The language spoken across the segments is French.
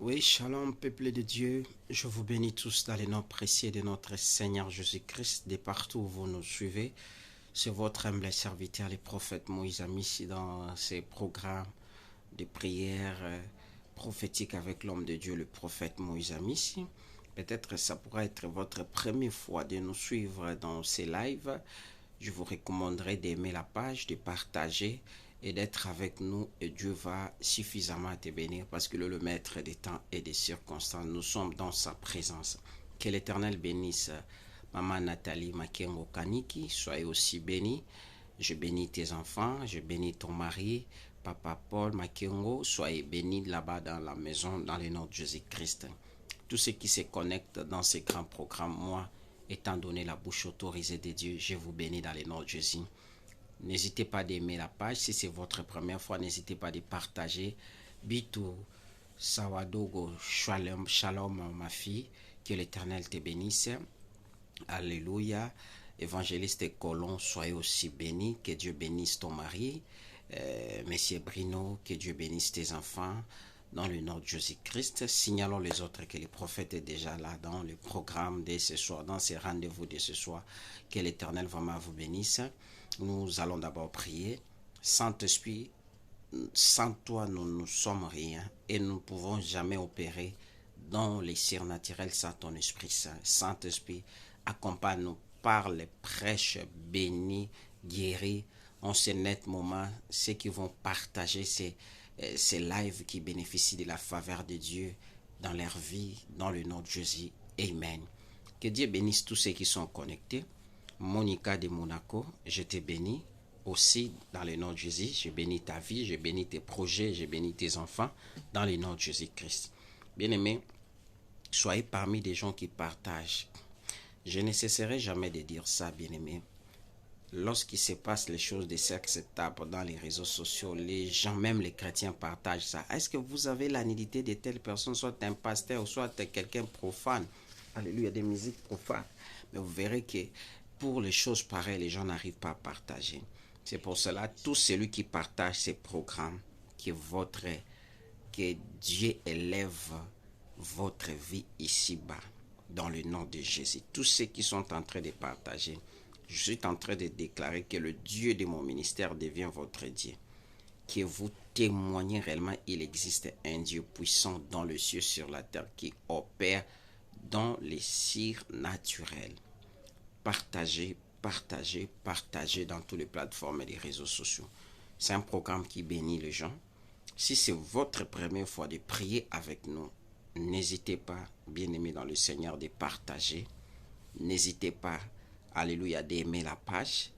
Oui, shalom, peuple de Dieu. Je vous bénis tous dans les noms précieux de notre Seigneur Jésus-Christ, de partout où vous nous suivez. C'est votre humble serviteur, le prophète Moïse Amissi, dans ces programmes de prière prophétique avec l'homme de Dieu, le prophète Moïse Amissi. Peut-être ça pourra être votre première fois de nous suivre dans ces lives. Je vous recommanderais d'aimer la page, de partager et d'être avec nous, et Dieu va suffisamment te bénir parce que le maître des temps et des circonstances, nous sommes dans sa présence. Que l'Éternel bénisse Maman Nathalie Makengo Kaniki, soyez aussi bénie. Je bénis tes enfants, je bénis ton mari, Papa Paul Makengo, soyez bénis là-bas dans la maison, dans le nom de Jésus-Christ. Tous ceux qui se connectent dans ces grands programmes, moi, étant donné la bouche autorisée de Dieu, je vous bénis dans le nom de Jésus. N'hésitez pas d'aimer la page. Si c'est votre première fois, n'hésitez pas de partager. Bitou, Sawadogo, Shalom, Shalom, ma fille. Que l'Éternel te bénisse. Alléluia. Évangéliste Colon, soyez aussi béni. Que Dieu bénisse ton mari. Monsieur Brino, que Dieu bénisse tes enfants. Dans le nom de Jésus-Christ, signalons les autres que le prophète est déjà là dans le programme de ce soir, dans ces rendez-vous de ce soir. Que l'Éternel vraiment vous bénisse. Nous allons d'abord prier. Saint-Esprit, sans toi, nous ne sommes rien et nous ne pouvons jamais opérer dans les surnaturels sans ton Esprit Saint. Saint-Esprit, accompagne-nous, parle, prêche, bénis, guéris. En ce net moment, ceux qui vont partager ces lives qui bénéficient de la faveur de Dieu dans leur vie, dans le nom de Jésus. Amen. Que Dieu bénisse tous ceux qui sont connectés. Monica de Monaco, je te bénis aussi dans le nom de Jésus. Je bénis ta vie, je bénis tes projets, je bénis tes enfants dans le nom de Jésus-Christ. Bien-aimés, soyez parmi des gens qui partagent. Je ne cesserai jamais de dire ça, bien-aimés. Lorsqu'il se passe les choses de acceptables dans les réseaux sociaux, les gens, même les chrétiens, partagent ça. Est-ce que vous avez la nudité de telle personne, soit un pasteur ou soit quelqu'un profane? Alléluia, des musiques profanes. Mais vous verrez que pour les choses pareilles, les gens n'arrivent pas à partager. C'est pour cela, tout celui qui partage ces programmes, que Dieu élève votre vie ici-bas, dans le nom de Jésus. Tous ceux qui sont en train de partager, je suis en train de déclarer que le Dieu de mon ministère devient votre Dieu. Que vous témoignez réellement il existe un Dieu puissant dans le ciel, sur la terre, qui opère dans les surnaturels. Partagez, partagez, partagez dans toutes les plateformes et les réseaux sociaux. C'est un programme qui bénit les gens. Si c'est votre première fois de prier avec nous, n'hésitez pas, bien-aimés dans le Seigneur, de partager. N'hésitez pas, alléluia, d'aimer la page.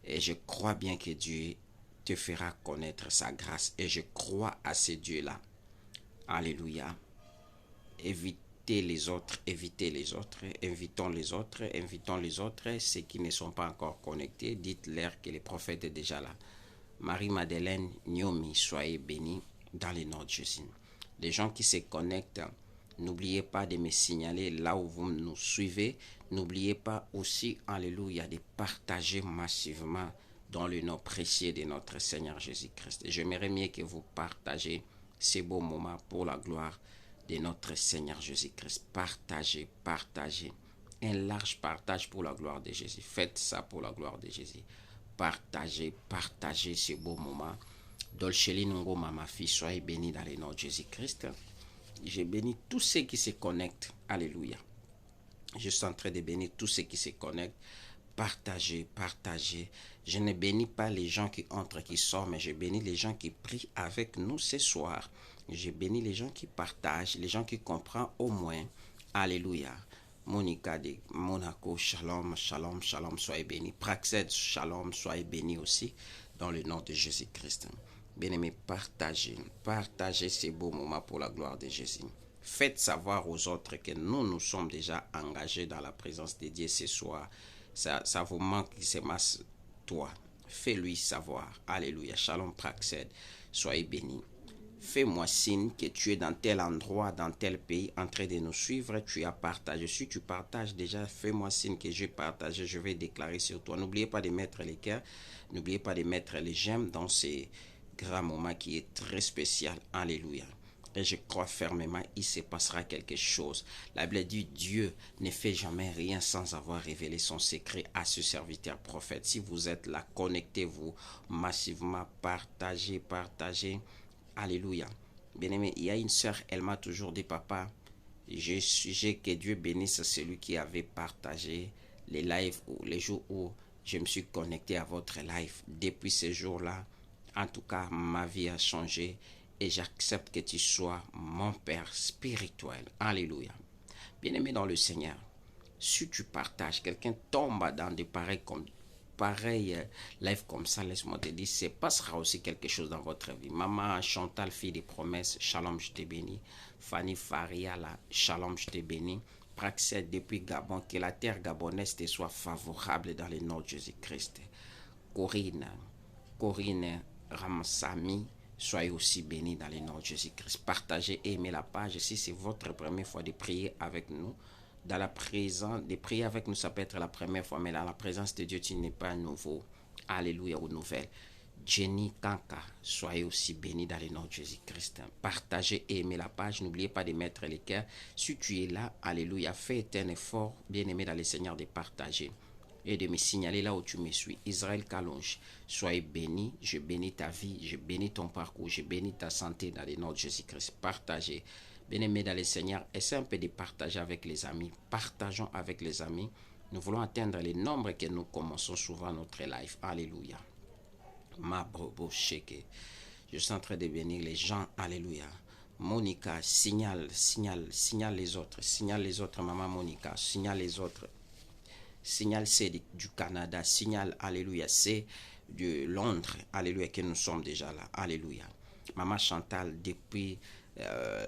Et je crois bien que Dieu te fera connaître sa grâce. Et je crois à ce Dieu-là. Alléluia. Évitez les autres, invitons les autres, ceux qui ne sont pas encore connectés, dites-leur que le prophète est déjà là. Marie-Madeleine, Nyomi, soyez bénis dans le nom de Jésus. Les gens qui se connectent, n'oubliez pas de me signaler là où vous nous suivez. N'oubliez pas aussi, alléluia, de partager massivement dans le nom précieux de notre Seigneur Jésus-Christ. J'aimerais mieux que vous partagez ces beaux moments pour la gloire de notre Seigneur Jésus-Christ. Partagez, partagez. Un large partage pour la gloire de Jésus. Faites ça pour la gloire de Jésus. Partagez, partagez ces beaux moments. Dolceli Ngoma, ma fille, soyez bénie dans le nom de Jésus-Christ. Je bénis tous ceux qui se connectent. Alléluia. Je suis en train de bénir tous ceux qui se connectent. Partagez, partagez. Je ne bénis pas les gens qui entrent, qui sortent, mais je bénis les gens qui prient avec nous ce soir. Je bénis les gens qui partagent, les gens qui comprennent au moins. Alléluia. Monica de Monaco, shalom, shalom, shalom, soyez bénis. Praxed, shalom, soyez bénis aussi dans le nom de Jésus-Christ. Bien-aimés, partagez, partagez ces beaux moments pour la gloire de Jésus. Faites savoir aux autres que nous sommes déjà engagés dans la présence de Dieu ce soir. Ça vous manque, c'est toi. Fais-lui savoir. Alléluia. Shalom Praxed. Soyez bénis. Fais-moi signe que tu es dans tel endroit, dans tel pays, en train de nous suivre. Tu as partagé. Si tu partages déjà, fais-moi signe que j'ai partagé. Je vais déclarer sur toi. N'oubliez pas de mettre les cœurs. N'oubliez pas de mettre les j'aime dans ces grands moments qui est très spécial. Alléluia. Et je crois fermement, il se passera quelque chose. La Bible dit, Dieu ne fait jamais rien sans avoir révélé son secret à ce serviteur prophète. Si vous êtes là, connectez-vous massivement, partagez. Alléluia. Bien-aimé, il y a une sœur, elle m'a toujours dit, papa, j'ai que Dieu bénisse celui qui avait partagé les lives ou les jours où je me suis connecté à votre live. Depuis ce jour-là, en tout cas, ma vie a changé et j'accepte que tu sois mon Père spirituel. Alléluia. Bien-aimé dans le Seigneur, si tu partages, quelqu'un tombe dans des pareils live comme ça, laisse-moi te dire, ça passera aussi quelque chose dans votre vie. Maman Chantal, fille des promesses, shalom, je te bénis. Fanny Faria, là, shalom, je te bénis. Praxel depuis Gabon, que la terre gabonaise te soit favorable dans le nom de Jésus-Christ. Corinne Ramsami, soyez aussi bénis dans le nom de Jésus-Christ. Partagez et aimez la page. Si c'est votre première fois de prier avec nous, dans la présence, de prier avec nous, ça peut être la première fois, mais dans la présence de Dieu, tu n'es pas nouveau. Alléluia ou nouvelle. Jenny Kanka, soyez aussi bénis dans le nom de Jésus-Christ. Partagez et aimez la page. N'oubliez pas de mettre les cœurs. Si tu es là, alléluia, fais un effort, bien-aimé dans le Seigneur, de partager et de me signaler là où tu me suis. Israël Kalonge, soyez béni, je bénis ta vie, je bénis ton parcours, je bénis ta santé dans le nom de Jésus-Christ. Partagez. Bien-aimés dans le Seigneur, essaie un peu de partager avec les amis. Partageons avec les amis. Nous voulons atteindre les nombres que nous commençons souvent notre life. Alléluia. Ma brobo sheke. Je suis en train de bénir les gens. Alléluia. Monica, signale les autres. Signale les autres, maman Monica. Signale les autres. Signal C du Canada, signal Alléluia C de Londres, Alléluia, que nous sommes déjà là, Alléluia. Maman Chantal, depuis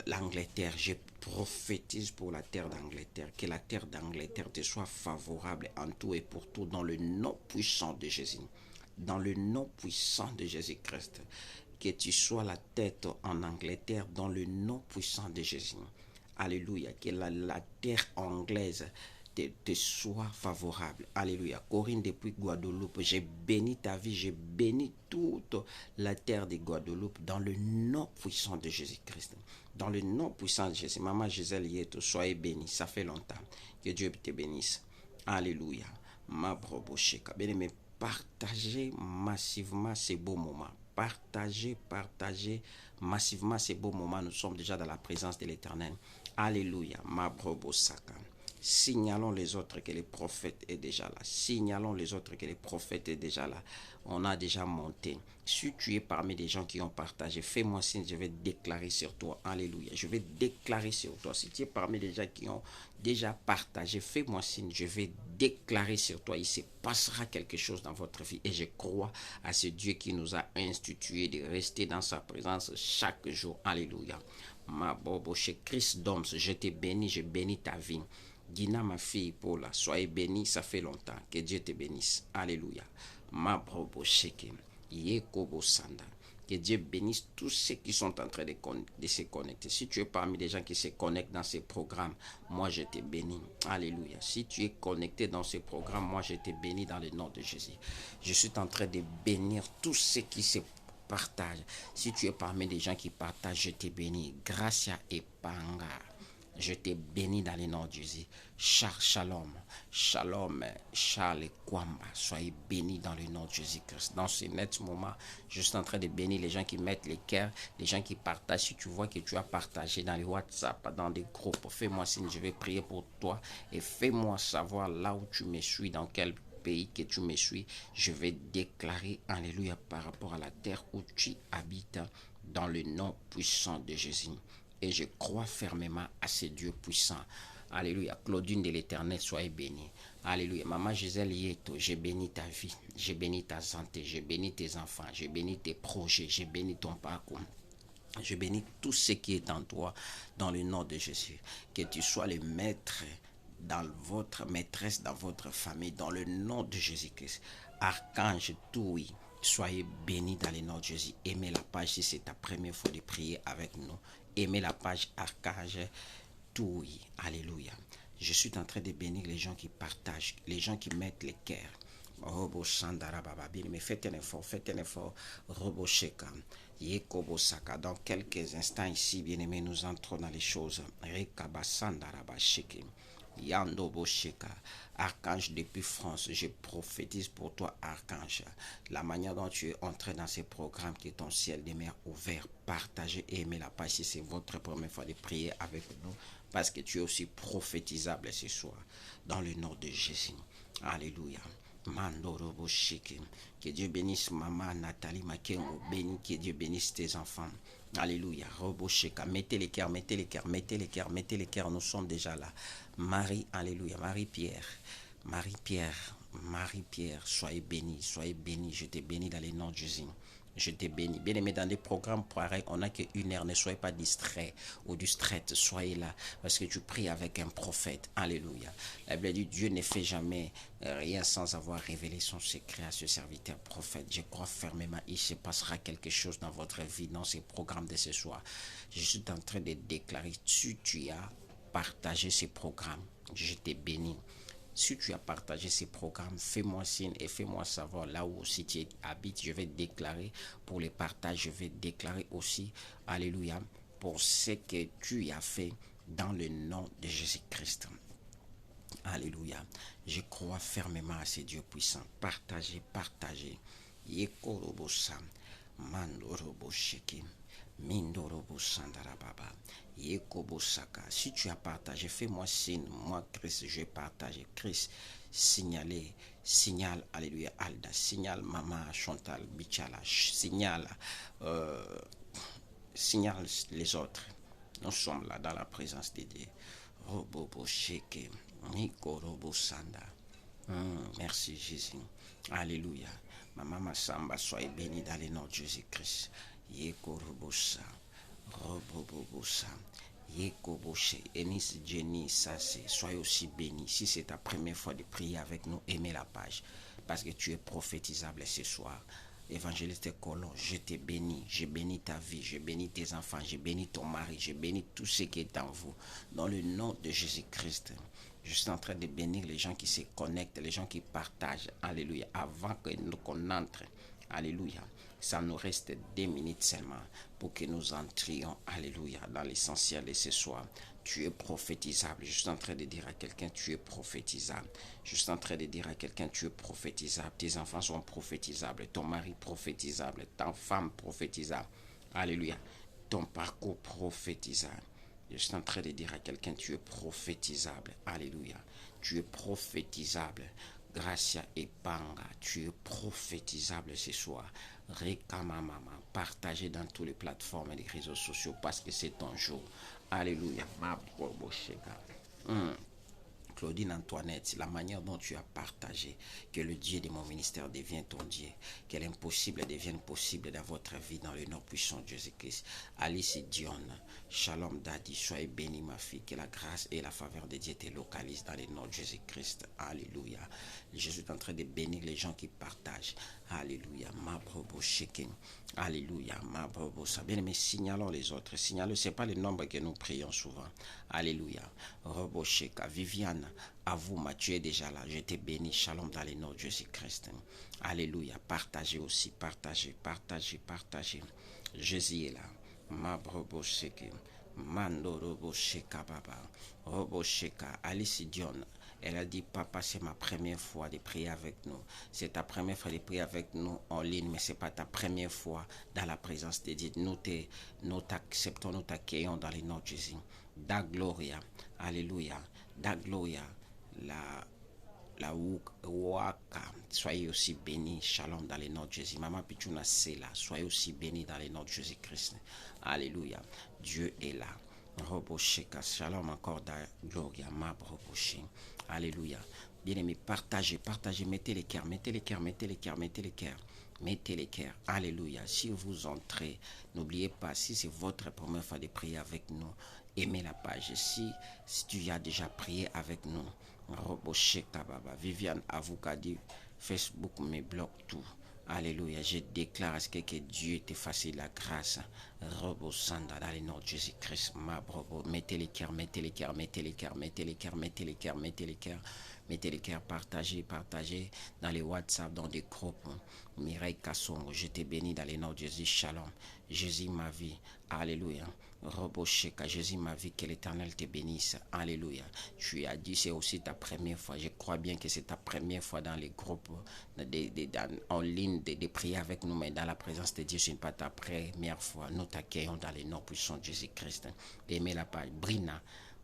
l'Angleterre, je prophétise pour la terre d'Angleterre, que la terre d'Angleterre te soit favorable en tout et pour tout, dans le nom puissant de Jésus, dans le nom puissant de Jésus-Christ, que tu sois la tête en Angleterre, dans le nom puissant de Jésus. Alléluia, que la terre anglaise te soit favorable. Alléluia. Corinne depuis Guadeloupe, j'ai béni ta vie, j'ai béni toute la terre de Guadeloupe dans le nom puissant de Jésus-Christ. Dans le nom puissant de Jésus. Maman Gisèle Yeto, soyez bénie. Ça fait longtemps. Que Dieu te bénisse. Alléluia. Ma brobocheka. Bien-aimé, partagez massivement ces beaux moments. Partagez massivement ces beaux moments. Nous sommes déjà dans la présence de l'Éternel. Alléluia. Ma brobosaka. Signalons les autres que le prophète est déjà là. Signalons les autres que le prophète est déjà là. On a déjà monté. Si tu es parmi des gens qui ont partagé, fais-moi signe, je vais déclarer sur toi. Alléluia. Je vais déclarer sur toi. Si tu es parmi des gens qui ont déjà partagé, fais-moi signe, je vais déclarer sur toi. Il se passera quelque chose dans votre vie. Et je crois à ce Dieu qui nous a institué de rester dans sa présence chaque jour. Alléluia. Ma bobo, chez Christ Doms, je te bénis, je bénis ta vie. Gina, ma fille Paula, soyez bénie, ça fait longtemps. Que Dieu te bénisse. Alléluia. Ma brobo sheke, yekobo sanda. Que Dieu bénisse tous ceux qui sont en train de se connecter. Si tu es parmi les gens qui se connectent dans ces programmes, moi je te bénis. Alléluia. Si tu es connecté dans ces programmes, moi je te bénis dans le nom de Jésus. Je suis en train de bénir tous ceux qui se partagent. Si tu es parmi les gens qui partagent, je te bénis. Gracia et Panga. Je te bénis dans le nom de Jésus. Shalom, Shalom, Charles Kwamba. Soyez bénis dans le nom de Jésus-Christ. Dans ce net moment, je suis en train de bénir les gens qui mettent les cœurs, les gens qui partagent. Si tu vois que tu as partagé dans les WhatsApp, dans des groupes, fais-moi signe, je vais prier pour toi et fais-moi savoir là où tu me suis, dans quel pays que tu me suis. Je vais déclarer, alléluia, par rapport à la terre où tu habites, dans le nom puissant de Jésus. Et je crois fermement à ce Dieu puissant. Alléluia. Claudine de l'Éternel, soyez bénie. Alléluia. Maman Gisèle Yeto, j'ai béni ta vie, j'ai béni ta santé, j'ai béni tes enfants, j'ai béni tes projets, j'ai béni ton parcours. Je bénis tout ce qui est en toi dans le nom de Jésus. Que tu sois le maître dans votre maîtresse, dans votre famille, dans le nom de Jésus-Christ. Archange, tout oui. Soyez bénis dans le nom de Jésus. Aimez la page si c'est ta première fois de prier avec nous. Aimez la page Archange Toui. Alléluia. Je suis en train de bénir les gens qui partagent, les gens qui mettent les cœurs. Robo Shandara Baba. Mais faites un effort, Robo Sheka. Yekobosaka. Dans quelques instants ici, bien-aimés, nous entrons dans les choses. Rekabasandarabashiki. Yandoboshika. Archange depuis France, je prophétise pour toi, Archange. La manière dont tu es entré dans ces programmes, qui est ton ciel des mers ouvert, partagez et aimez la page si c'est votre première fois de prier avec nous, parce que tu es aussi prophétisable ce soir, dans le nom de Jésus. Alléluia. Mandoroboshiki. Que Dieu bénisse maman Nathalie Makengo, bénis, que Dieu bénisse tes enfants. Alléluia. Robosheka. Mettez les cœurs, mettez les cœurs, mettez les cœurs, mettez les cœurs. Nous sommes déjà là. Marie, alléluia. Marie-Pierre, Marie-Pierre, Marie-Pierre, soyez bénis, soyez bénis. Je te bénis dans les noms de Jésus. Je te bénis. Bien aimé, dans des programmes pareils, on n'a qu'une heure. Ne soyez pas distrait ou distraite. Soyez là parce que tu pries avec un prophète. Alléluia. La Bible dit Dieu ne fait jamais rien sans avoir révélé son secret à ce serviteur prophète. Je crois fermement, il se passera quelque chose dans votre vie, dans ces programmes de ce soir. Je suis en train de déclarer, tu as partagé ces programmes, je te bénis. Si tu as partagé ces programmes, fais-moi signe et fais-moi savoir là où aussi tu habites. Je vais déclarer pour les partages. Je vais déclarer aussi, alléluia, pour ce que tu as fait dans le nom de Jésus-Christ. Alléluia. Je crois fermement à ce Dieu puissant. Partagez, partagez. Yekorobosa, mandoroboshiki. Mindorobo Sandarababa, Yekobosaka. Si tu as partagé, fais-moi signe. Moi, Christ, je partage. Christ, signalez, signale, alléluia, Alda, signale Maman Chantal Bichala, signale, signale les autres. Nous sommes là dans la présence de Dieu. Robobo Sheke, Nikorobo Sanda. Merci Jésus. Alléluia. Maman Samba, soyez bénie dans le nom de Jésus-Christ. Yekorobosa, Robobobosa, Yekoboshe, Enis Jenny, Sassé, soyez aussi bénis. Si c'est ta première fois de prier avec nous, aimez la page, parce que tu es prophétisable ce soir. Évangéliste Colon, je te bénis, je bénis ta vie, je bénis tes enfants, je bénis ton mari, je bénis tout ce qui est en vous. Dans le nom de Jésus-Christ, je suis en train de bénir les gens qui se connectent, les gens qui partagent. Alléluia. Avant qu'on entre, alléluia, ça nous reste 2 minutes seulement pour que nous entrions, alléluia, dans l'essentiel de ce soir. Tu es prophétisable. Je suis en train de dire à quelqu'un, tu es prophétisable. Je suis en train de dire à quelqu'un, tu es prophétisable. Tes enfants sont prophétisables. Ton mari prophétisable. Ta femme prophétisable. Alléluia. Ton parcours prophétisable. Je suis en train de dire à quelqu'un, tu es prophétisable. Alléluia. Tu es prophétisable. Gracia et Panga, tu es prophétisable ce soir. Rekamamama, partagez dans toutes les plateformes et les réseaux sociaux parce que c'est ton jour. Alléluia. Claudine Antoinette, la manière dont tu as partagé que le Dieu de mon ministère devienne ton Dieu, que l'impossible devienne possible dans votre vie dans le nom puissant de Jésus-Christ. Alice Dion, Shalom Daddy, soyez bénie ma fille, que la grâce et la faveur de Dieu te localisent dans le nom de Jésus-Christ. Alléluia. Jésus est en train de bénir les gens qui partagent. Alléluia. Ma brobo shaking. Alléluia. Ma brobo ça. Bien, mais signalons les autres. Signalons, ce n'est pas le nombre que nous prions souvent. Alléluia. Robo Sheka. Viviane, à vous, Mathieu est déjà là. Je te bénis. Shalom dans les noms de Jésus-Christ. Alléluia. Partagez aussi. Partagez, partagez, partagez. Jésus est là. Ma brobo shaking. Mando robo sheka baba. Robo sheka. Alice Dion. Elle a dit, papa, c'est ma première fois de prier avec nous. C'est ta première fois de prier avec nous en ligne, mais ce n'est pas ta première fois dans la présence de Dieu. Nous t'acceptons, nous t'accueillons dans les noms de Jésus. Da Gloria, Alléluia, Da Gloria, la Waka, soyez aussi bénis, Shalom dans les noms de Jésus. Maman Pichuna Sela, soyez aussi bénis dans les noms de Jésus-Christ. Alléluia, Dieu est là. Robosheka, Shalom encore da Gloria, ma Roboshé. Alléluia. Bien-aimés, partagez, partagez, mettez les cœurs, mettez les cœurs, mettez les cœurs, mettez les cœurs, mettez les cœurs. Alléluia. Si vous entrez, n'oubliez pas, si c'est votre première fois de prier avec nous, aimez la page. Si tu as déjà prié avec nous, Robosheka Baba, Viviane Avoukadi, Facebook me bloque tout. Alléluia. Je déclare à ce que Dieu te fasse la grâce. Robo Sanda dans le nom de Jésus-Christ. Ma brobo. Mettez les cœurs, mettez les cœurs, mettez les cœurs, mettez les cœurs, mettez les cœurs, mettez les cœurs. Mettez les cœurs, partagez, partagez dans les WhatsApp, dans des groupes. Mireille Kassongo, je te bénis dans les noms de Jésus. Shalom. Jésus ma vie. Alléluia. Robo Sheka, Jésus ma vie, que l'Éternel te bénisse. Alléluia. Tu as dit, c'est aussi ta première fois. Je crois bien que c'est ta première fois dans les groupes en ligne de prier avec nous, mais dans la présence de Dieu, ce n'est pas ta première fois. Nous t'accueillons dans les noms puissants de Jésus-Christ. Aimez la page.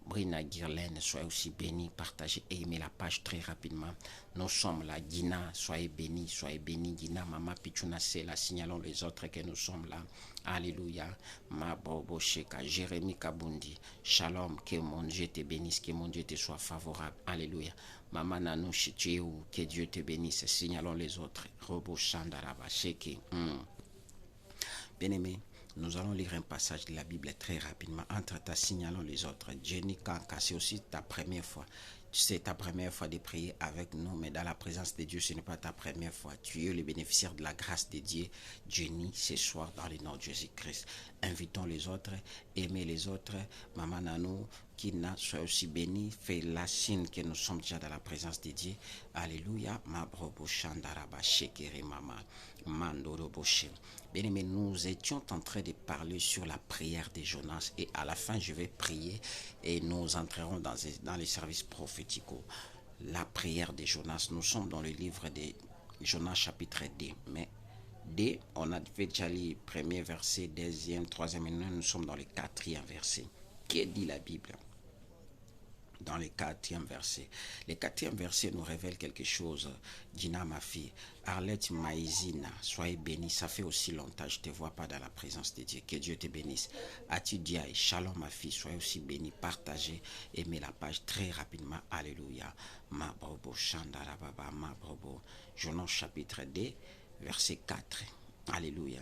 Brina Guirlaine, soyez aussi bénis, partagez et aimez la page très rapidement. Nous sommes là. Guina, soyez bénis, Guina, Mama Pichuna, c'est là. Signalons les autres que nous sommes là. Alléluia. Ma Bobo Sheka, Jérémy Kabundi. Shalom, que mon Dieu te bénisse, que mon Dieu te soit favorable. Alléluia. Maman Nanou Chichiou, que Dieu te bénisse. Signalons les autres. Robo Shandaraba, Sheki. Bien-aimé, nous allons lire un passage de la Bible très rapidement. Entre-temps, signalons les autres. Jenny Kanka, c'est aussi ta première fois. C'est ta première fois de prier avec nous, mais dans la présence de Dieu, ce n'est pas ta première fois. Tu es le bénéficiaire de la grâce de Dieu. Jenny, ce soir, dans le nom de Jésus-Christ. Invitons les autres, aimez les autres. Maman Nanou, Kina, sois aussi béni. Fais la signe que nous sommes déjà dans la présence de Dieu. Alléluia. Ma brobo shandaraba shekere mama. Mandoro boshe. Bien aimé, nous étions en train de parler sur la prière de Jonas et à la fin je vais prier et nous entrerons dans les services prophétiques. La prière de Jonas, nous sommes dans le livre de Jonas chapitre 2, mais D, on a fait déjà le premier verset, deuxième, troisième et nous sommes dans le quatrième verset. Que dit la Bible? Dans le quatrième verset. Le quatrième verset nous révèle quelque chose. Dina, ma fille, Arlette Maïzina, soyez bénie. Ça fait aussi longtemps, je ne te vois pas dans la présence de Dieu. Que Dieu te bénisse. Atidiaï, shalom ma fille, soyez aussi bénie. Partagez, aimez la page très rapidement. Alléluia. Ma brobo, Shandarababa, ma brobo. Jonas chapitre 2, verset 4. Alléluia.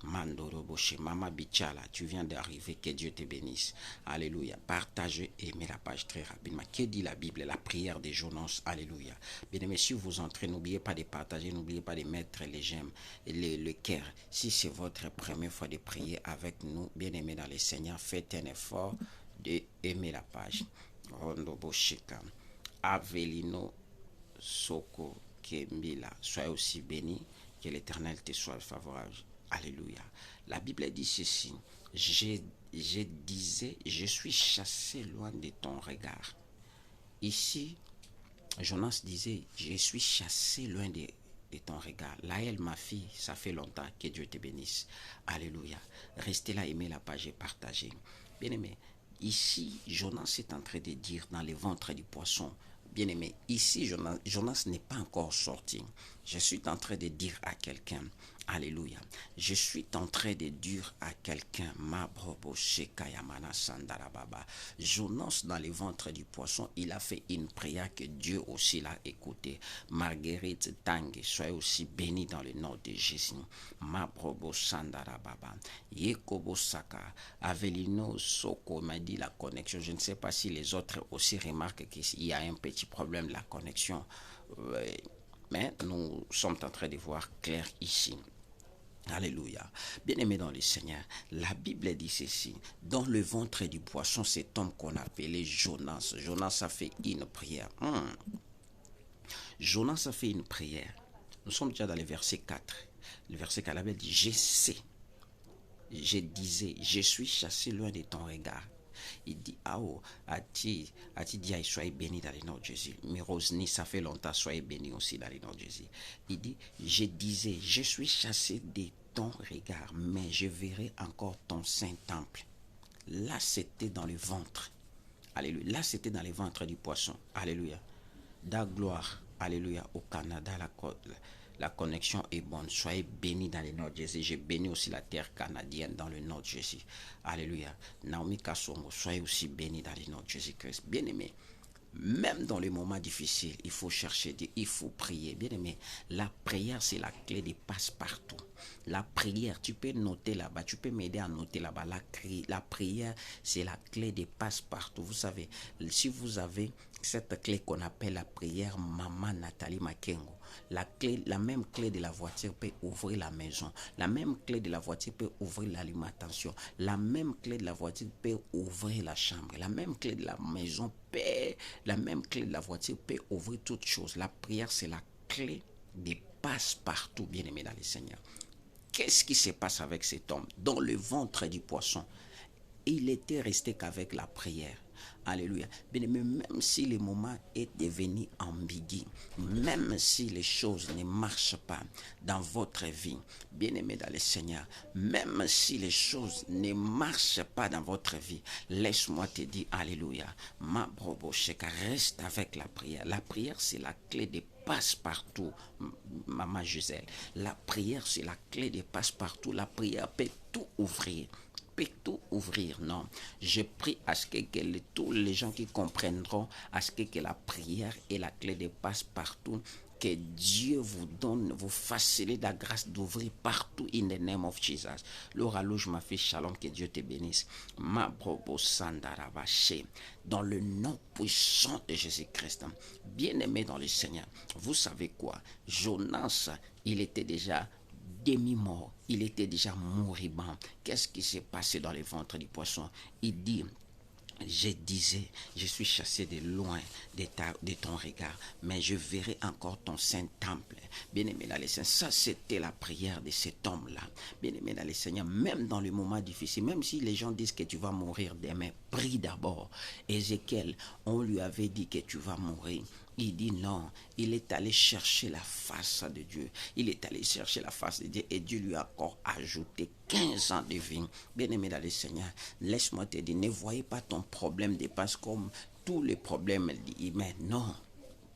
Mandoro Boshe, Mama Bichala, tu viens d'arriver, que Dieu te bénisse. Alléluia. Partagez et mets la page très rapidement. Que dit la Bible? La prière de Jonas. Alléluia. Bien aimé, si vous entrez, n'oubliez pas de partager, n'oubliez pas de mettre les j'aime et le cœur. Si c'est votre première fois de prier avec nous, bien aimé dans le Seigneur, faites un effort de aimer la page. Rondo Bosheka, Avelino Soko Kembila, soyez aussi bénis, que l'Éternel te soit favorable. Alléluia. La Bible dit ceci. Je disais, je suis chassé loin de ton regard. Ici, Jonas disait, je suis chassé loin de ton regard. Laëlle, ma fille, ça fait longtemps, que Dieu te bénisse. Alléluia. Restez là, aimez la page et partagez. Bien aimé, ici, Jonas est en train de dire dans le ventre du poisson. Bien aimé, ici, Jonas n'est pas encore sorti. Je suis en train de dire à quelqu'un, alléluia, je suis en train de dire à quelqu'un, Jonas dans le ventre du poisson, il a fait une prière que Dieu aussi l'a écoutée. Marguerite Tangue, soyez aussi bénie dans le nom de Jésus. Mabrobo Sandarababa, Yekobo Saka, Avelino Soko m'a dit la connexion. Je ne sais pas si les autres aussi remarquent qu'il y a un petit problème de la connexion. Mais nous sommes en train de voir clair ici. Alléluia. Bien-aimé dans le Seigneur, la Bible dit ceci. Dans le ventre du poisson, cet homme qu'on appelait Jonas. Jonas a fait une prière. Jonas a fait une prière. Nous sommes déjà dans le verset 4. Le verset 4, la Bible dit, je sais. Je disais, je suis chassé loin de ton regard. Il dit, Ati dit, soyez béni dans le nom de Jésus. Mais Rosny, ça fait longtemps, soyez béni aussi dans le nom de Jésus. Il dit, je disais, je suis chassé de ton regard, mais je verrai encore ton saint temple. Là, c'était dans le ventre. Alléluia. Là, c'était dans le ventre du poisson. Alléluia. Da gloire. Alléluia. Au Canada, la connexion est bonne. Soyez bénis dans le nom de Jésus. J'ai béni aussi la terre canadienne dans le nom de Jésus. Alléluia. Naomi Kassongo, soyez aussi bénis dans le nom de Jésus-Christ. Bien-aimés, Même dans les moments difficiles, il faut chercher Dieu, il faut prier. Bien aimé, la prière, c'est la clé de passe-partout. La prière, tu peux noter là-bas, tu peux m'aider à noter là-bas. La prière, c'est la clé de passe-partout. Vous savez, si vous avez cette clé qu'on appelle la prière Maman Nathalie Makengo, la même clé de la voiture peut ouvrir la maison. La même clé de la voiture peut ouvrir l'alimentation. La même clé de la voiture peut ouvrir la chambre. La même clé de la maison peut, la même clé de la voiture peut ouvrir toutes choses. La prière, c'est la clé des passe-partout, bien aimé dans le Seigneur. Qu'est-ce qui se passe avec cet homme? Dans le ventre du poisson, il était resté qu'avec la prière. Alléluia. Bien-aimé, même si le moment est devenu ambigu, même si les choses ne marchent pas dans votre vie, bien-aimé dans le Seigneur, même si les choses ne marchent pas dans votre vie, laisse-moi te dire, Alléluia, ma brobocheka, reste avec la prière. La prière, c'est la clé de passe-partout, maman Gisèle. La prière, c'est la clé de passe-partout. La prière peut tout ouvrir. Tout ouvrir, non. Je prie à ce que tous les gens qui comprendront à ce que la prière est la clé de passe-partout, que Dieu vous donne, vous facilite la grâce d'ouvrir partout in the name of Jesus. Laura Louche, ma fille, shalom, que Dieu te bénisse. Ma brobo sandarabaché, dans le nom puissant de Jésus-Christ, bien-aimé dans le Seigneur. Vous savez quoi? Jonas, il était déjà demi-mort, il était déjà moribond. Qu'est-ce qui s'est passé dans le ventre du poisson? Il dit, je disais, je suis chassé de loin de ton regard, mais je verrai encore ton saint temple. Bien-aimé dans les saints, ça c'était la prière de cet homme-là. Bien-aimé dans les Seigneur, même dans les moments difficiles, même si les gens disent que tu vas mourir demain, prie d'abord. Ézéchiel, on lui avait dit que tu vas mourir. Il dit non, il est allé chercher la face de Dieu. Il est allé chercher la face de Dieu et Dieu lui a encore ajouté 15 ans de vie. Bien-aimé dans le Seigneur, laisse-moi te dire, ne voyez pas ton problème dépasse comme tous les problèmes humains. Non,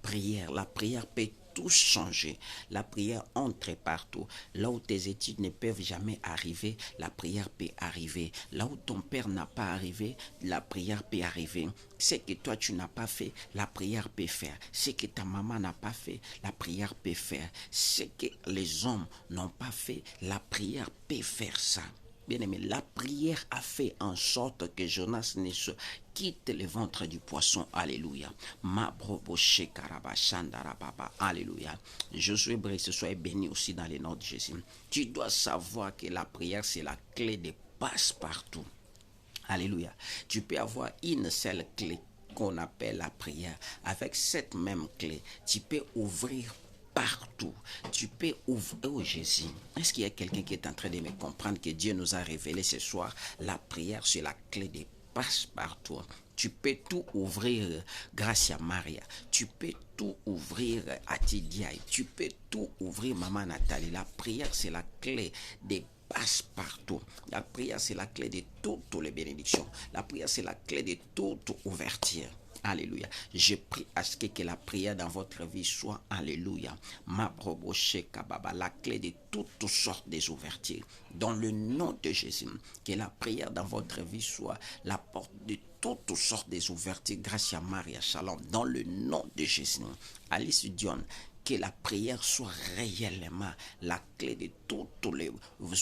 prière, la prière peut tout changer. La prière entre partout. Là où tes études ne peuvent jamais arriver, la prière peut arriver. Là où ton père n'a pas arrivé, la prière peut arriver. Ce que toi tu n'as pas fait, la prière peut faire. Ce que ta maman n'a pas fait, la prière peut faire. Ce que les hommes n'ont pas fait, la prière peut faire ça. Bien-aimé, la prière a fait en sorte que Jonas ne se quitte le ventre du poisson. Alléluia. Alléluia. Josué Brice, soyez béni aussi dans les noms de Jésus. Tu dois savoir que la prière, c'est la clé de passe-partout. Alléluia. Tu peux avoir une seule clé qu'on appelle la prière. Avec cette même clé, tu peux ouvrir partout. Tu peux ouvrir. Oh Jésus, est-ce qu'il y a quelqu'un qui est en train de me comprendre que Dieu nous a révélé ce soir? La prière, c'est la clé de passe-partout. Tu peux tout ouvrir grâce à Maria. Tu peux tout ouvrir à Tidiaï. Tu peux tout ouvrir Maman Nathalie. La prière, c'est la clé des passe-partout. La prière, c'est la clé de toutes les bénédictions. La prière, c'est la clé de toute ouverture. Alléluia. Je prie à ce que la prière dans votre vie soit, alléluia, ma broboche kababa, la clé de toutes sortes des ouvertures. Dans le nom de Jésus, que la prière dans votre vie soit la porte de toutes sortes des ouvertures grâce à Maria Shalom. Dans le nom de Jésus. Alice Dion, que la prière soit réellement la clé de toutes les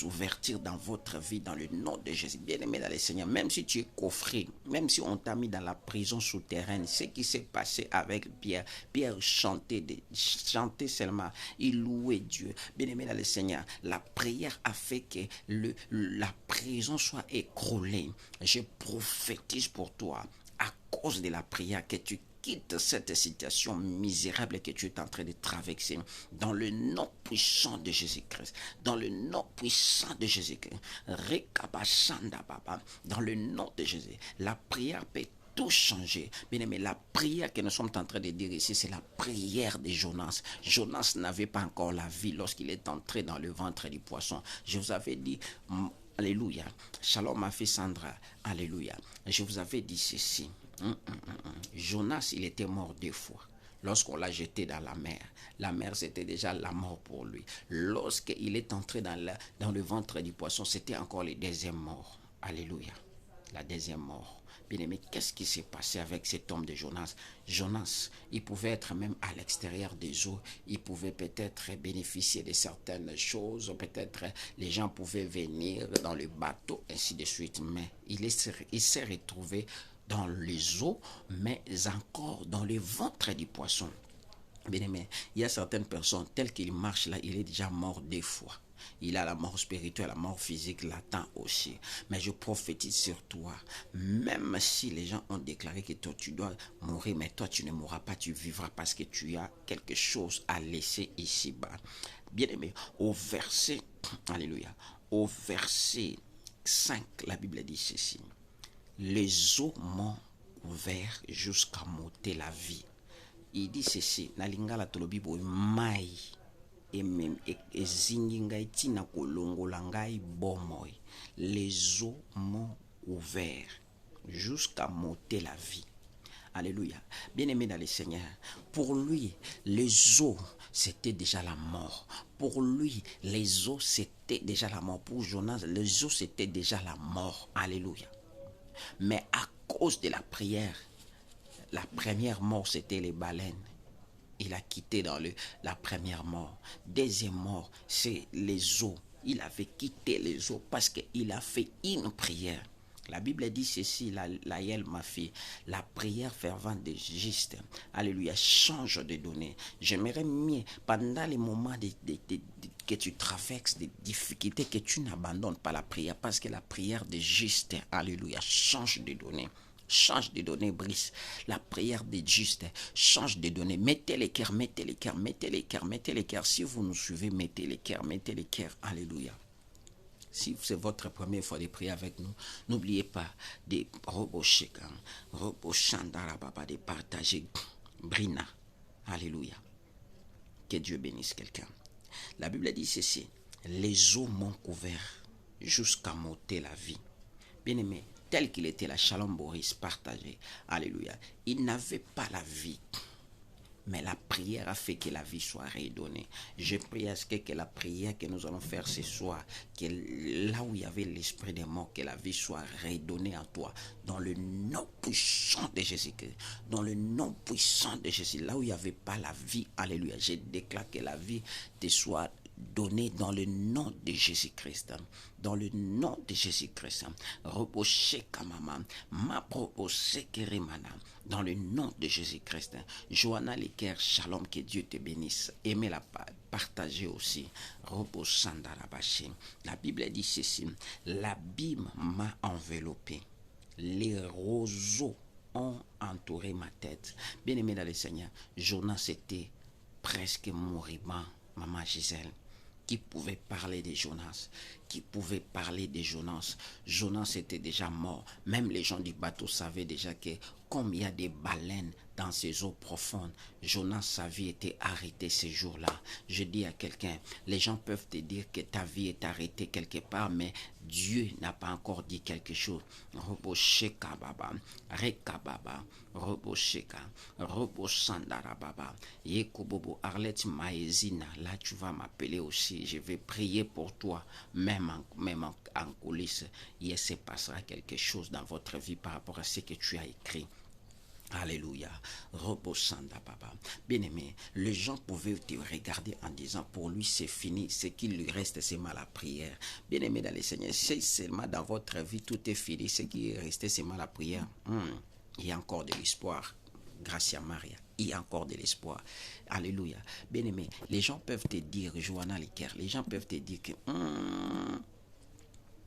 ouvertures dans votre vie, dans le nom de Jésus. Bien-aimé dans le Seigneur, même si tu es coffré, même si on t'a mis dans la prison souterraine, ce qui s'est passé avec Pierre, Pierre chantait seulement, il louait Dieu. Bien-aimé dans le Seigneur, la prière a fait que la prison soit écroulée. Je prophétise pour toi, à cause de la prière, que tu quitte cette situation misérable que tu es en train de traverser dans le nom puissant de Jésus-Christ. Dans le nom puissant de Jésus-Christ. Dans le nom de Jésus. La prière peut tout changer. Bien aimé, la prière que nous sommes en train de dire ici, c'est la prière de Jonas. Jonas n'avait pas encore la vie lorsqu'il est entré dans le ventre du poisson. Je vous avais dit, alléluia. Shalom ma fille Sandra. Alléluia. Je vous avais dit ceci. Jonas, il était mort 2 fois. Lorsqu'on l'a jeté dans la mer, c'était déjà la mort pour lui. Lorsqu'il est entré dans le ventre du poisson, c'était encore la deuxième mort. Alléluia. La deuxième mort. Bien-aimé, qu'est-ce qui s'est passé avec cet homme de Jonas? Jonas, il pouvait être même à l'extérieur des eaux. Il pouvait peut-être bénéficier de certaines choses. Peut-être les gens pouvaient venir dans le bateau, ainsi de suite. Mais il s'est retrouvé dans les eaux, mais encore dans le ventre du poisson. Bien-aimé, il y a certaines personnes, telles qu'il marche là, il est déjà mort 2 fois. Il a la mort spirituelle, la mort physique l'attend aussi. Mais je prophétise sur toi. Même si les gens ont déclaré que toi tu dois mourir, mais toi tu ne mourras pas, tu vivras parce que tu as quelque chose à laisser ici-bas. Bien-aimé, au verset, alléluia, au verset 5, la Bible dit ceci. Les eaux m'ont couvert jusqu'à m'ôter la vie. Il dit ceci, na lingala tolobi boy mai ezingi ngai tina kolongola ngai bomoi. Les eaux m'ont ouvert jusqu'à m'ôter la vie. Alléluia. Bien-aimé dans le Seigneur, pour lui, les eaux, c'était déjà la mort. Pour lui, les eaux, c'était déjà la mort. Pour Jonas, les eaux, c'était déjà la mort. Alléluia. Mais à cause de la prière, la première mort, c'était les baleines. Il a quitté dans la première mort. Deuxième mort, c'est les eaux. Il avait quitté les eaux parce qu'il a fait une prière. La Bible dit ceci, Laël, ma fille, la prière fervente des justes, alléluia, change de données. J'aimerais mieux, pendant les moments que tu traverses des difficultés, que tu n'abandonnes pas la prière, parce que la prière des justes, alléluia, change de données. Change de données, Brice. La prière des justes change de données. Mettez les cœurs, mettez les cœurs, mettez les cœurs, mettez les cœurs. Si vous nous suivez, mettez les cœurs, mettez les cœurs. Alléluia. Si c'est votre première fois de prier avec nous, n'oubliez pas de de partager Brina. Alléluia. Que Dieu bénisse quelqu'un. La Bible dit ceci. Les eaux m'ont couvert jusqu'à m'ôter la vie. Bien-aimé, tel qu'il était la Shalom Boris partagé. Alléluia. Il n'avait pas la vie. Mais la prière a fait que la vie soit redonnée. Je prie à ce que la prière que nous allons faire ce soir, que là où il y avait l'esprit des morts, que la vie soit redonnée à toi. Dans le nom puissant de Jésus-Christ. Dans le nom puissant de Jésus. Là où il n'y avait pas la vie, alléluia. Je déclare que la vie te soit donné dans le nom de Jésus-Christ. Dans le nom de Jésus-Christ. Reposez kamama. Ma proposé kerimana. Dans le nom de Jésus-Christ. Johanna Leker, shalom, que Dieu te bénisse. Aimez-la, partagez aussi. Reposandarabaché. La Bible dit ceci. L'abîme m'a enveloppé. Les roseaux ont entouré ma tête. Bien-aimé dans le Seigneur, Jonas était presque moribond. Maman Gisèle, qui pouvait parler de Jonas, qui pouvait parler de Jonas. Jonas était déjà mort. Même les gens du bateau savaient déjà que comme il y a des baleines dans ces eaux profondes, Jonas, sa vie était arrêtée ces jours-là. Je dis à quelqu'un, les gens peuvent te dire que ta vie est arrêtée quelque part, mais Dieu n'a pas encore dit quelque chose. Rebosheka baba, rekababa, rebosheka, rebosandarababa, yekobobo Arlette Maezina. Là, tu vas m'appeler aussi. Je vais prier pour toi, même en coulisses. Il se passera quelque chose dans votre vie par rapport à ce que tu as écrit. Alléluia. Robosanda Baba. Bien-aimé, les gens pouvaient te regarder en disant pour lui c'est fini, ce qu'il lui reste c'est mal la prière. Bien-aimé dans le Seigneur, si seulement dans votre vie tout est fini, ce qui est resté c'est mal la prière. Il y a encore de l'espoir. Gracia Maria, il y a encore de l'espoir. Alléluia. Bien-aimé, les gens peuvent te dire, Johanna Leker, les gens peuvent te dire que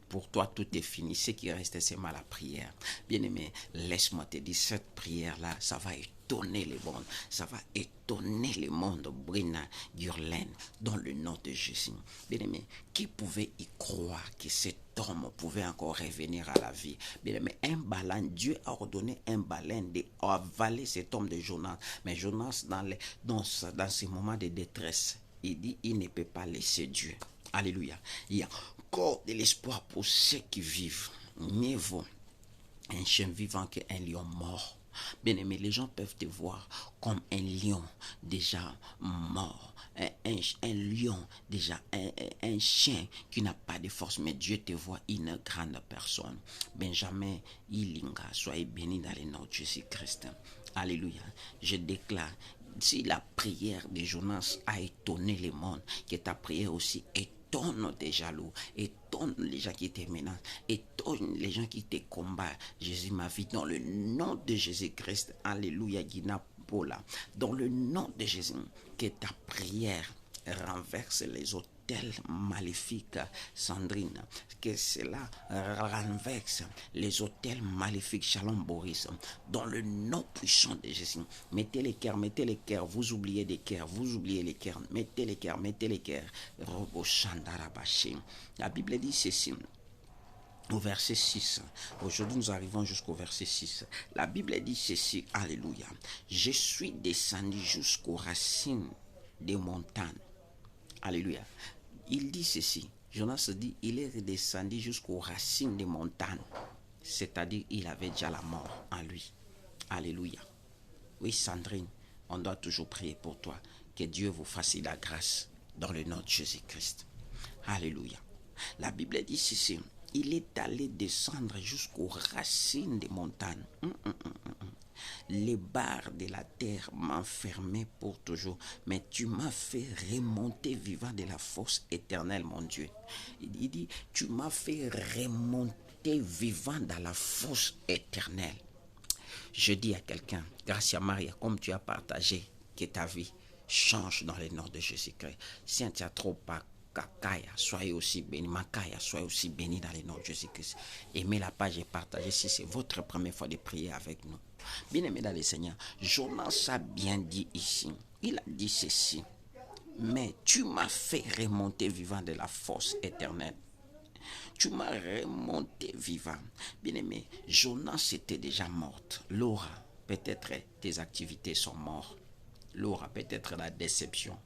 pour toi, tout est fini. Ce qui reste, c'est mal la prière. Bien-aimé, laisse-moi te dire, cette prière-là, ça va étonner le monde. Ça va étonner le monde. Brina Gurlaine, dans le nom de Jésus. Bien-aimé, qui pouvait y croire que cet homme pouvait encore revenir à la vie? Bien-aimé, un baleine, Dieu a ordonné un baleine d'avaler cet homme de Jonas. Mais Jonas, dans ces moments de détresse, il dit, il ne peut pas laisser Dieu. Alléluia. Il y a encore de l'espoir pour ceux qui vivent. Mieux vaut un chien vivant qu'un lion mort. Bien-aimé, les gens peuvent te voir comme un lion déjà mort, un lion déjà, un chien qui n'a pas de force, mais Dieu te voit une grande personne. Benjamin Ilinga, soyez béni dans le nom de Jésus-Christ. Alléluia. Je déclare, si la prière de Jonas a étonné le monde, que ta prière aussi étonne tes jaloux, étonne les gens qui te menacent, étonne les gens qui te combattent. Jésus m'a vie dans le nom de Jésus-Christ. Alléluia, Guina Paula. Dans le nom de Jésus, que ta prière renverse les hôtels maléfiques, Sandrine, que cela renverse les hôtels maléfiques, Shalom Boris, dans le nom puissant de Jésus. Mettez les cœurs, vous oubliez des cœurs, mettez les cœurs, Robo Shandarabashi. La Bible dit ceci. Au verset 6. Aujourd'hui, nous arrivons jusqu'au verset 6. La Bible dit ceci. Alléluia. Je suis descendu jusqu'aux racines des montagnes. Alléluia. Il dit ceci. Jonas dit, il est descendu jusqu'aux racines des montagnes. C'est-à-dire, il avait déjà la mort en lui. Alléluia. Oui, Sandrine, on doit toujours prier pour toi. Que Dieu vous fasse la grâce dans le nom de Jésus-Christ. Alléluia. La Bible dit ceci. Il est allé descendre jusqu'aux racines des montagnes. Les barres de la terre m'enfermaient pour toujours, mais tu m'as fait remonter vivant de la force éternelle, mon Dieu. Il dit, tu m'as fait remonter vivant dans la force éternelle. Je dis à quelqu'un, grâce à Maria, comme tu as partagé, que ta vie change dans le nom de Jésus-Christ. Si tu as trop pas Kakaya, soyez aussi béni. Makaya, soyez aussi béni dans le nom de Jésus-Christ. Aimez la page et partagez si c'est votre première fois de prier avec nous. Bien-aimé dans le Seigneur, Jonas a bien dit ici. Il a dit ceci. Mais tu m'as fait remonter vivant de la force éternelle. Tu m'as remonté vivant. Bien-aimé, Jonas était déjà morte. Laura, peut-être tes activités sont mortes. Laura, peut-être la déception.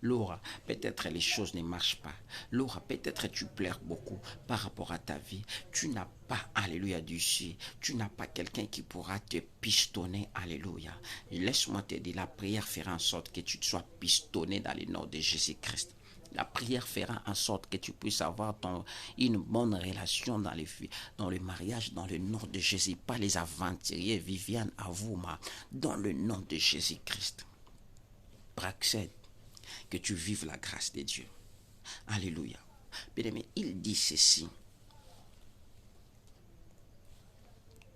Laura, peut-être les choses ne marchent pas. Laura, peut-être tu pleures beaucoup par rapport à ta vie. Tu n'as pas, alléluia, d'issue. Tu n'as pas quelqu'un qui pourra te pistonner, alléluia. Laisse-moi te dire, la prière fera en sorte que tu sois pistonné dans le nom de Jésus-Christ. La prière fera en sorte que tu puisses avoir une bonne relation dans le mariage, dans le nom de Jésus. Pas les aventuriers, Viviane, Avouma, dans le nom de Jésus-Christ. Praxède, que tu vives la grâce de Dieu. Alléluia. Bien-aimé, il dit ceci.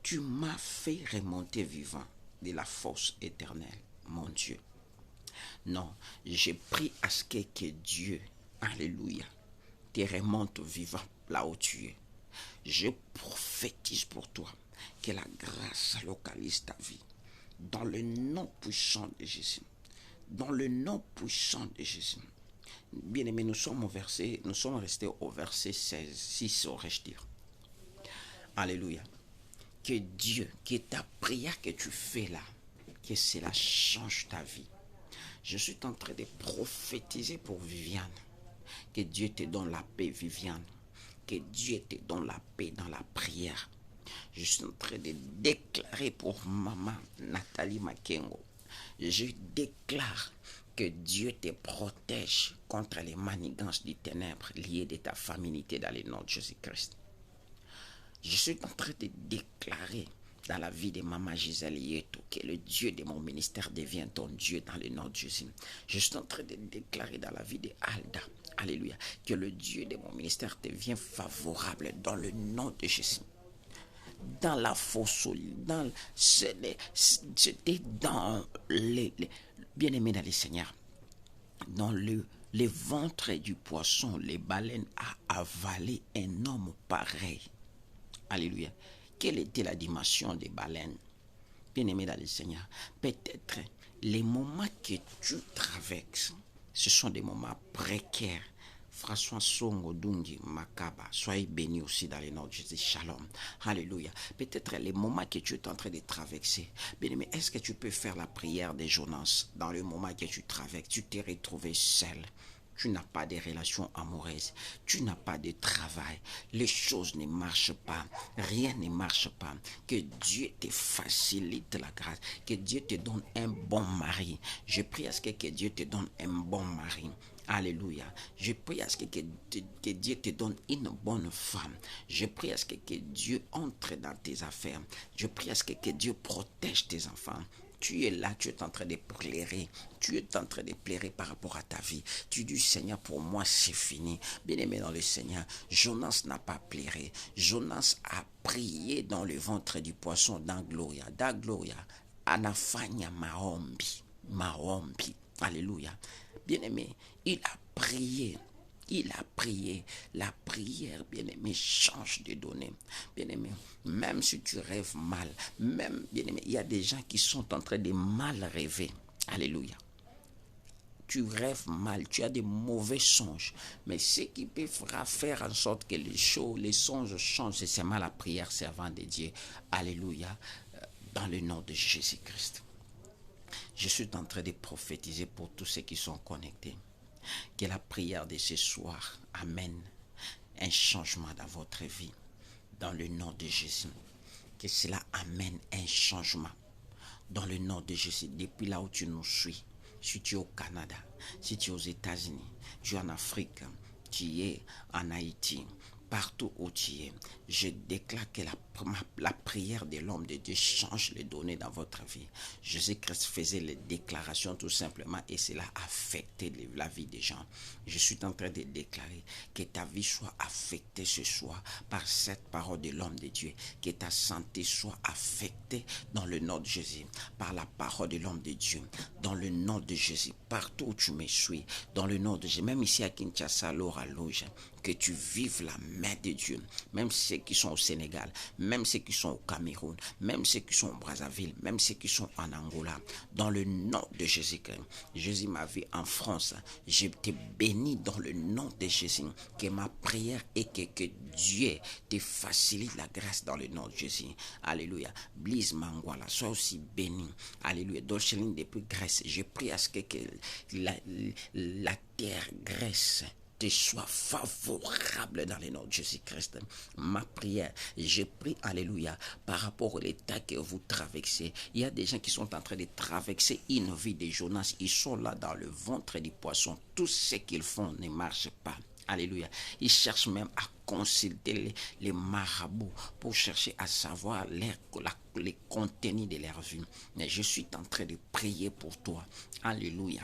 Tu m'as fait remonter vivant de la force éternelle, mon Dieu. Non, j'ai pris à ce que Dieu, alléluia, te remonte vivant là où tu es. Je prophétise pour toi que la grâce localise ta vie. Dans le nom puissant de Jésus. Dans le nom puissant de Jésus. Bien-aimés, nous sommes restés au verset 16, 6 aurais-je dire. Alléluia. Que Dieu, que ta prière que tu fais là, que cela change ta vie. Je suis en train de prophétiser pour Viviane. Que Dieu te donne la paix, Viviane. Que Dieu te donne la paix dans la prière. Je suis en train de déclarer pour maman Nathalie Makengo. Je déclare que Dieu te protège contre les manigances du ténèbre liées de ta féminité dans le nom de Jésus-Christ. Je suis en train de déclarer dans la vie de Maman Gisèle Yeto que le Dieu de mon ministère devient ton Dieu dans le nom de Jésus. Je suis en train de déclarer dans la vie de Alda, alléluia, que le Dieu de mon ministère devient favorable dans le nom de Jésus. Dans la fosse, c'était dans les bien-aimés dans le Seigneur, dans les ventres du poisson, les baleines a avalé un homme pareil. Alléluia. Quelle était la dimension des baleines? Bien-aimés dans le Seigneur, peut-être les moments que tu traverses, ce sont des moments précaires. François Songo Dungi Makaba, soyez bénis aussi dans le nom de Jésus. Shalom. Alléluia. Peut-être les moments que tu es en train de traverser. Bien-aimé, est-ce que tu peux faire la prière de Jonas dans le moment que tu traverses? Tu t'es retrouvé seul. tu n'as pas de relations amoureuses, tu n'as pas de travail, les choses ne marchent pas, rien ne marche pas. Que Dieu te facilite la grâce, que Dieu te donne un bon mari. Je prie à ce que Dieu te donne un bon mari. Alléluia. Je prie à ce que Dieu te donne une bonne femme. Je prie à ce que Dieu entre dans tes affaires. Je prie à ce que Dieu protège tes enfants. Tu es là, tu es en train de pleurer. Tu es en train de pleurer par rapport à ta vie. Tu dis, Seigneur, pour moi, c'est fini. Bien-aimé dans le Seigneur, Jonas n'a pas pleuré. Jonas a prié dans le ventre du poisson, dans Gloria. Dans Gloria, anafanya maombi. Maombi. Alléluia. Bien-aimé, il a prié. Il a prié. La prière, bien-aimé, change de données. Bien-aimé, même si tu rêves mal, même, bien-aimé, il y a des gens qui sont en train de mal rêver. Alléluia. Tu rêves mal, tu as des mauvais songes. Mais ce qui peut faire en sorte que les songes changent, c'est seulement la prière servant de Dieu. Alléluia. Dans le nom de Jésus-Christ. Je suis en train de prophétiser pour tous ceux qui sont connectés. Que la prière de ce soir amène un changement dans votre vie. Dans le nom de Jésus. Que cela amène un changement. Dans le nom de Jésus. Depuis là où tu nous suis. Si tu es au Canada. Si tu es aux États-Unis. Tu es en Afrique. Tu es en Haïti. Partout où tu es, je déclare que la prière de l'homme de Dieu change les données dans votre vie. Jésus-Christ faisait les déclarations tout simplement et cela affectait la vie des gens. Je suis en train de déclarer que ta vie soit affectée ce soir par cette parole de l'homme de Dieu. Que ta santé soit affectée dans le nom de Jésus. Par la parole de l'homme de Dieu. Dans le nom de Jésus. Partout où tu me suis. Dans le nom de Jésus. Même ici à Kinshasa, Laura Loge. Que tu vives la main de Dieu, même ceux qui sont au Sénégal, même ceux qui sont au Cameroun, même ceux qui sont au Brazzaville, même ceux qui sont en Angola, dans le nom de Jésus-Christ. Jésus m'a vu en France, je te bénis dans le nom de Jésus, que ma prière est que Dieu te facilite la grâce dans le nom de Jésus. Alléluia. Blaise Mangwala, sois aussi béni. Alléluia. Dolceline depuis Grèce, je prie à ce que la terre Grèce te soit favorable dans le nom de Jésus-Christ. Ma prière, je prie, alléluia, par rapport à l'état que vous traversez. Il y a des gens qui sont en train de traverser une vie de Jonas. Ils sont là dans le ventre du poisson. Tout ce qu'ils font ne marche pas. Alléluia. Ils cherchent même à consulter les marabouts pour chercher à savoir les contenus de leur vie. Mais je suis en train de prier pour toi. Alléluia.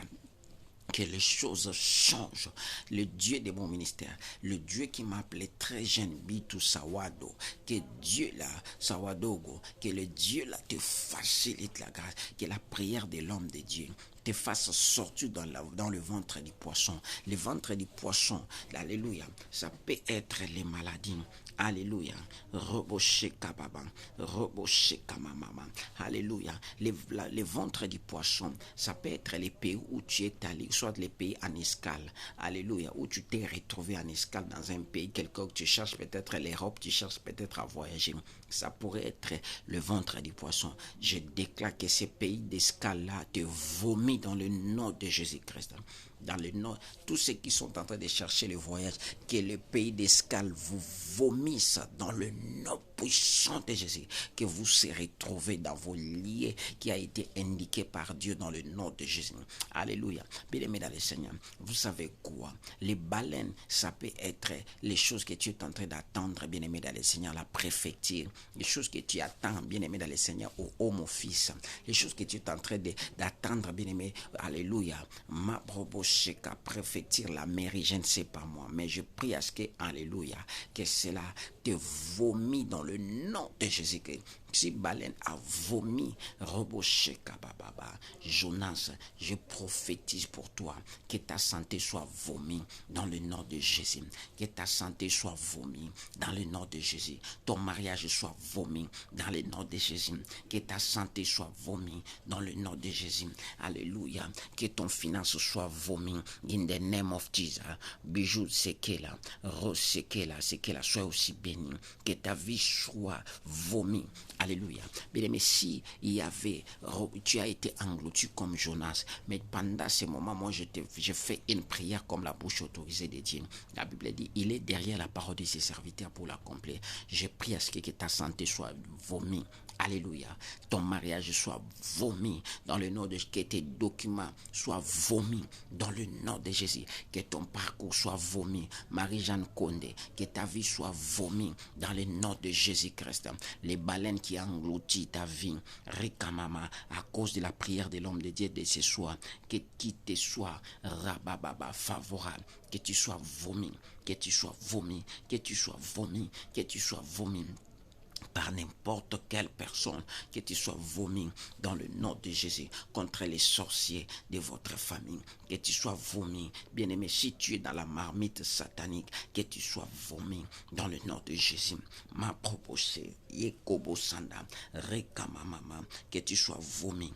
Que les choses changent. Le Dieu de mon ministère, le Dieu qui m'a appelé très jeune, Bitu Sawado, que Dieu là, Sawadogo, que le Dieu là te facilite la grâce, que la prière de l'homme de Dieu te fasse sortir dans le ventre du poisson. Le ventre du poisson, alléluia, ça peut être les maladies. Alléluia. Robosheka baba. Robosheka mama. Alléluia. Les ventres du poisson, ça peut être les pays où tu es allé, soit les pays en escale. Alléluia. Où tu t'es retrouvé en escale dans un pays quelconque. Tu cherches peut-être l'Europe, tu cherches peut-être à voyager. Ça pourrait être le ventre du poisson. Je déclare que ces pays d'escale-là te vomit dans le nom de Jésus-Christ. Dans le nom, tous ceux qui sont en train de chercher le voyage, que le pays d'escale vous vomisse dans le nom puissant de Jésus, que vous serez trouvés dans vos lieux qui a été indiqué par Dieu dans le nom de Jésus. Alléluia. Bien-aimés dans le Seigneur, vous savez quoi? Les baleines, ça peut être les choses que tu es en train d'attendre, bien-aimé dans le Seigneur, la préfecture, les choses que tu attends, bien-aimé dans le Seigneur, au home office, les choses que tu es en train d'attendre, bien-aimé, alléluia, ma brobosheka, préfecture, la mairie, je ne sais pas moi, mais je prie à ce que, alléluia, que cela te vomit dans le nom de Jésus-Christ. Si baleine a vomi, Robosheka Baba, Jonas, je prophétise pour toi que ta santé soit vomie dans le nom de Jésus. Que ta santé soit vomie dans le nom de Jésus. Ton mariage soit vomi dans le nom de Jésus. Que ta santé soit vomie dans le nom de Jésus. Alléluia. Que ton finance soit vomi in the name of Jesus. Bijou Sekela, Rose Sekela, soit aussi béni. Que ta vie soit vomie. Alléluia. Bien-aimé, si tu as été englouti comme Jonas, mais pendant ce moment, moi, je fais une prière comme la bouche autorisée de Dieu. La Bible dit, il est derrière la parole de ses serviteurs pour l'accomplir. Je prie à ce que ta santé soit vomi. Alléluia. Ton mariage soit vomi dans le nom de Jésus. Que tes documents soient vomis dans le nom de Jésus. Que ton parcours soit vomi. Marie-Jeanne Condé, que ta vie soit vomi dans le nom de Jésus-Christ. Les baleines qui engloutit ta vie, Rikamama, à cause de la prière de l'homme de Dieu de ce soir, qu'il te soit rabababa favorable, que tu sois vomi, que tu sois vomi, que tu sois vomi, que tu sois vomi par n'importe quelle personne, que tu sois vomi dans le nom de Jésus contre les sorciers de votre famille, que tu sois vomi, bien-aimé, si tu es dans la marmite satanique, que tu sois vomi dans le nom de Jésus. Ma proposée, Yekobo Sanda, Rekamamama, que tu sois vomi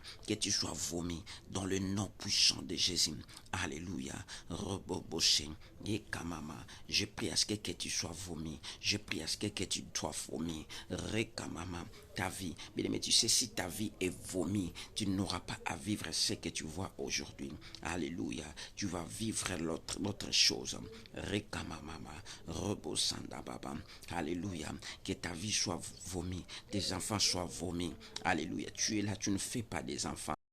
dans le nom puissant de Jésus. Alléluia. Rebobosé, Yekamama, je prie à ce que tu sois vomi, je prie à ce que tu sois vomi. Rekamama, ta vie. Bien-aimé, tu sais, si ta vie est vomi, tu n'auras pas à vivre ce que tu vois aujourd'hui. Alléluia. Tu vas vivre l'autre chose. Rekamamama, Rebosanda Baba. Alléluia. Que ta vie soit vomi, tes enfants soient vomis. Alléluia. Tu es là, tu ne fais pas des enfants.